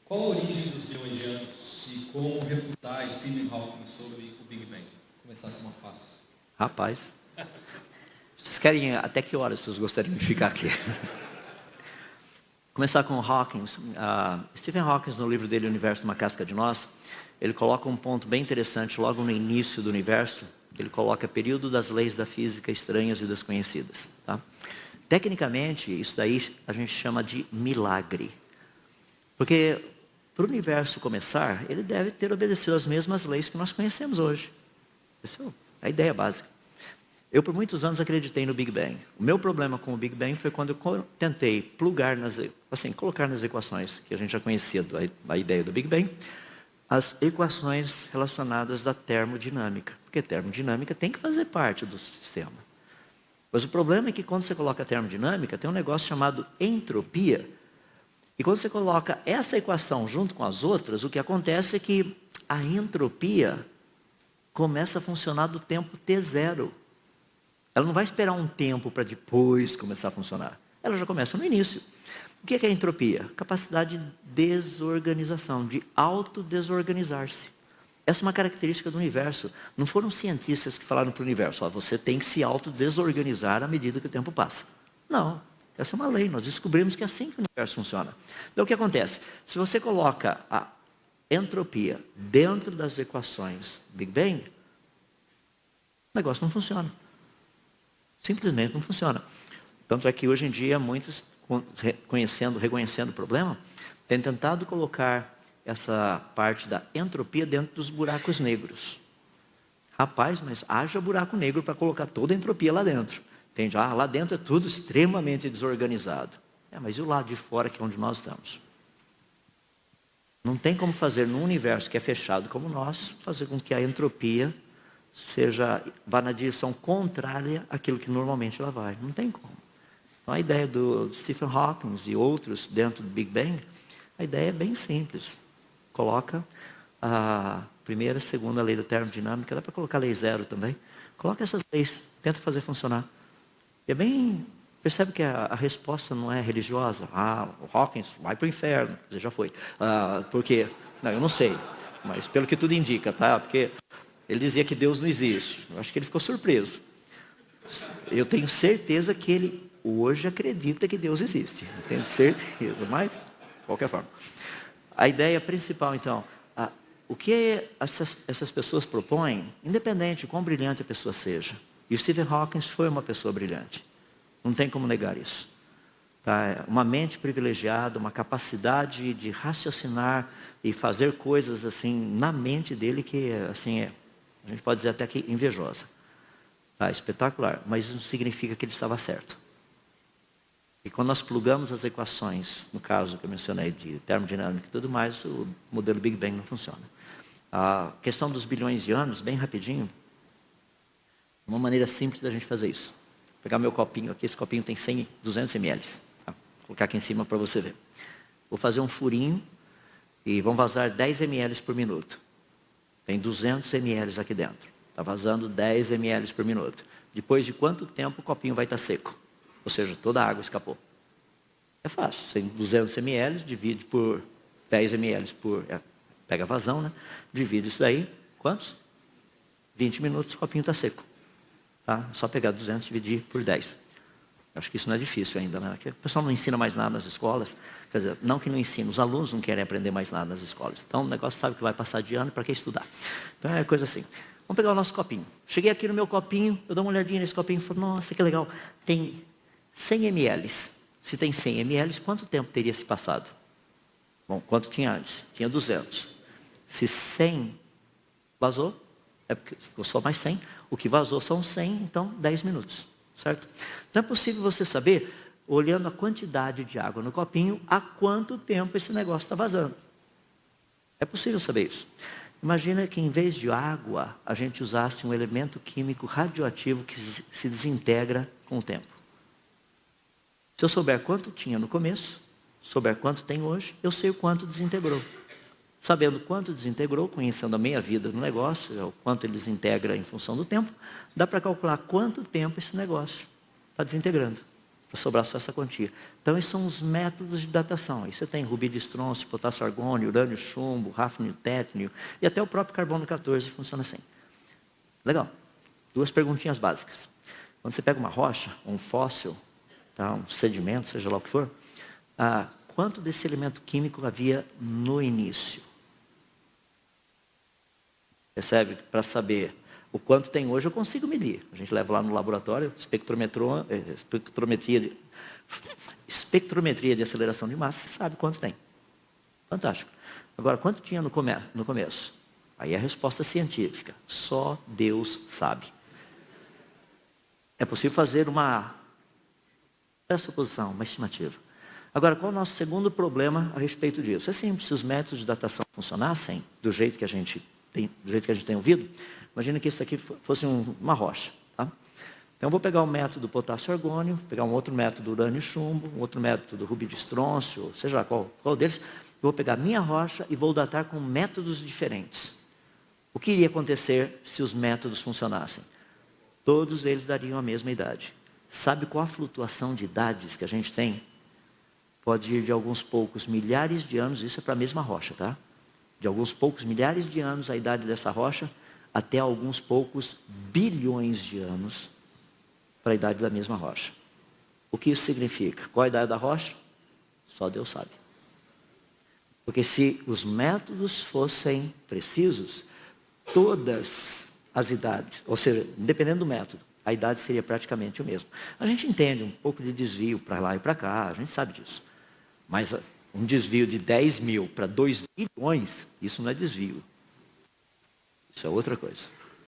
Qual a origem dos bilhões de anos e como refutar Stephen Hawking sobre o Big Bang? Vou começar com uma fácil. Rapaz, vocês querem até que horas vocês gostariam de ficar aqui? Começar com Hawking. Stephen Hawking, no livro dele, O Universo numa Casca de Nós, ele coloca um ponto bem interessante logo no início do universo. Ele coloca período das leis da física estranhas e desconhecidas. Tá? Tecnicamente, isso daí a gente chama de milagre. Porque para o universo começar, ele deve ter obedecido às mesmas leis que nós conhecemos hoje. Essa é a ideia básica. Eu, por muitos anos, acreditei no Big Bang. O meu problema com o Big Bang foi quando eu tentei colocar nas equações, que a gente já conhecia a ideia do Big Bang, as equações relacionadas da termodinâmica. Porque termodinâmica tem que fazer parte do sistema. Mas o problema é que quando você coloca a termodinâmica, tem um negócio chamado entropia. E quando você coloca essa equação junto com as outras, o que acontece é que a entropia começa a funcionar do tempo T0. Ela não vai esperar um tempo para depois começar a funcionar. Ela já começa no início. O que é a entropia? Capacidade de desorganização, de autodesorganizar-se. Essa é uma característica do universo. Não foram cientistas que falaram para o universo, você tem que se autodesorganizar à medida que o tempo passa. Não, essa é uma lei. Nós descobrimos que é assim que o universo funciona. Então o que acontece? Se você coloca a entropia dentro das equações Big Bang, o negócio não funciona. Simplesmente não funciona. Tanto é que hoje em dia muitos, reconhecendo o problema, têm tentado colocar essa parte da entropia dentro dos buracos negros. Rapaz, mas haja buraco negro para colocar toda a entropia lá dentro. Entende? Lá dentro é tudo extremamente desorganizado. Mas e o lado de fora, que é onde nós estamos? Não tem como fazer num universo que é fechado como o nosso, fazer com que a entropia vá na direção contrária àquilo que normalmente ela vai. Não tem como. Então a ideia do Stephen Hawking e outros dentro do Big Bang, a ideia é bem simples. Coloca a primeira, segunda lei da termodinâmica, dá para colocar a lei zero também. Coloca essas leis, tenta fazer funcionar. E percebe que a resposta não é religiosa. O Hawkins vai para o inferno, você já foi. Por quê? Não, eu não sei, mas pelo que tudo indica, tá? Porque ele dizia que Deus não existe. Eu acho que ele ficou surpreso. Eu tenho certeza que ele hoje acredita que Deus existe. Eu tenho certeza, mas de qualquer forma. A ideia principal, então, o que essas pessoas propõem, independente de quão brilhante a pessoa seja. E o Stephen Hawking foi uma pessoa brilhante. Não tem como negar isso. Tá? Uma mente privilegiada, uma capacidade de raciocinar e fazer coisas assim na mente dele que assim a gente pode dizer até que invejosa. Tá? Espetacular. Mas isso não significa que ele estava certo. E quando nós plugamos as equações, no caso que eu mencionei de termodinâmica e tudo mais, o modelo Big Bang não funciona. A questão dos bilhões de anos, bem rapidinho, uma maneira simples da gente fazer isso. Vou pegar meu copinho aqui, esse copinho tem 200 ml. Tá? Vou colocar aqui em cima para você ver. Vou fazer um furinho e vão vazar 10 ml por minuto. Tem 200 ml aqui dentro. Está vazando 10 ml por minuto. Depois de quanto tempo o copinho vai estar seco? Ou seja, toda a água escapou. É fácil. Tem 200 ml, divide por 10 ml pega a vazão, né? Divide isso daí. Quantos? 20 minutos o copinho está seco. Tá? Só pegar 200 e dividir por 10. Acho que isso não é difícil ainda, né? Porque o pessoal não ensina mais nada nas escolas. Quer dizer, não que não ensina, os alunos não querem aprender mais nada nas escolas. Então o negócio sabe que vai passar de ano, para que estudar? Então é coisa assim. Vamos pegar o nosso copinho. Cheguei aqui no meu copinho, eu dou uma olhadinha nesse copinho e falo, nossa, que legal. Tem 100 ml. Se tem 100 ml, quanto tempo teria se passado? Bom, quanto tinha antes? Tinha 200. Se 100 vazou, é porque ficou só mais 100. O que vazou são 100, então 10 minutos. Certo? Então é possível você saber, olhando a quantidade de água no copinho, há quanto tempo esse negócio está vazando. É possível saber isso. Imagina que em vez de água, a gente usasse um elemento químico radioativo que se desintegra com o tempo. Se eu souber quanto tinha no começo, souber quanto tem hoje, eu sei o quanto desintegrou. Sabendo quanto desintegrou, conhecendo a meia vida do negócio, o quanto ele desintegra em função do tempo, dá para calcular quanto tempo esse negócio está desintegrando. para sobrar só essa quantia. Então, esses são os métodos de datação. Aí você tem rubi de estrôncio, potássio argônio, urânio chumbo, hafnio tétnio, e até o próprio carbono 14 funciona assim. Legal. 2 perguntinhas básicas. Quando você pega uma rocha, um fóssil, tá, um sedimento, seja lá o que for, quanto desse elemento químico havia no início? Percebe? Para saber o quanto tem hoje, eu consigo medir. A gente leva lá no laboratório, espectrometria de aceleração de massa, você sabe quanto tem. Fantástico. Agora, quanto tinha no começo? Aí é a resposta científica. Só Deus sabe. É possível fazer uma pressuposição, uma estimativa. Agora, qual é o nosso segundo problema a respeito disso? É simples, se os métodos de datação funcionassem do jeito que a gente tem ouvido, imagina que isso aqui fosse uma rocha. Tá? Então, eu vou pegar um método do potássio argônio, pegar um outro método do urânio chumbo, um outro método do rubi de estrôncio, seja lá qual deles, eu vou pegar a minha rocha e vou datar com métodos diferentes. O que iria acontecer se os métodos funcionassem? Todos eles dariam a mesma idade. Sabe qual a flutuação de idades que a gente tem? Pode ir de alguns poucos milhares de anos, isso é para a mesma rocha, tá? De alguns poucos milhares de anos a idade dessa rocha, até alguns poucos bilhões de anos para a idade da mesma rocha. O que isso significa? Qual a idade da rocha? Só Deus sabe. Porque se os métodos fossem precisos, todas as idades, ou seja, dependendo do método, a idade seria praticamente o mesmo. A gente entende um pouco de desvio para lá e para cá, a gente sabe disso. Mas um desvio de 10 mil para 2 bilhões, isso não é desvio. Isso é outra coisa.